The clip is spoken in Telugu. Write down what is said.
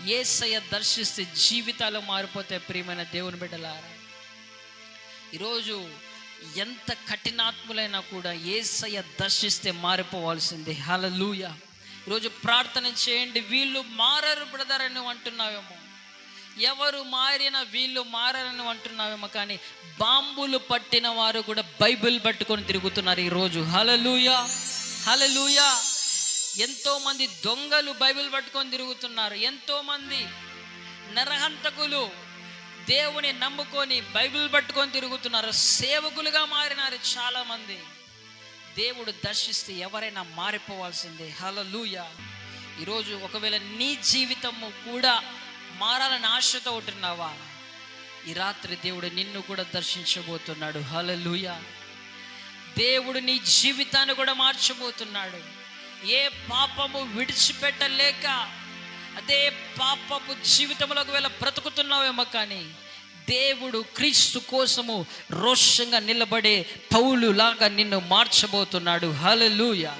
యేసయ్య దర్శిస్తే జీవితాలు మారిపోతే ప్రియమైన దేవుని బిడ్డలారా. ఈరోజు ఎంత కఠినాత్ములైనా కూడా యేసయ్య దర్శిస్తే మారిపోవాల్సిందే. హల్లెలూయా. ఈరోజు ప్రార్థన చేయండి. వీళ్ళు మారరు బ్రదర్ అని అంటున్నావేమో, ఎవరు మారినా వీళ్ళు మారని అంటున్నావేమో, కానీ బాంబులు పట్టిన వారు కూడా బైబిల్ పట్టుకొని తిరుగుతున్నారు ఈరోజు. హల్లెలూయా, హల్లెలూయా. ఎంతోమంది దొంగలు బైబిల్ పట్టుకొని తిరుగుతున్నారు. ఎంతోమంది నరహంతకులు దేవుని నమ్ముకొని బైబిల్ పట్టుకొని తిరుగుతున్నారు. సేవకులుగా మారినారు చాలామంది. దేవుడు దర్శిస్తే ఎవరైనా మారిపోవాల్సిందే. హల్లెలూయా. ఈరోజు ఒకవేళ నీ జీవితము కూడా మారాలని ఆశతో ఉంటున్నావా, ఈ రాత్రి దేవుడు నిన్ను కూడా దర్శించబోతున్నాడు. హల్లెలూయా. దేవుడు నీ జీవితాన్ని కూడా మార్చబోతున్నాడు. ఏ పాపము విడిచిపెట్టలేక అదే పాపపు జీవితంలో ఒకవేళ బ్రతుకుతున్నావేమో, కానీ దేవుడు క్రీస్తు కోసము రోషంగా నిలబడే పౌలు లాగా నిన్ను మార్చబోతున్నాడు. హల్లెలూయా.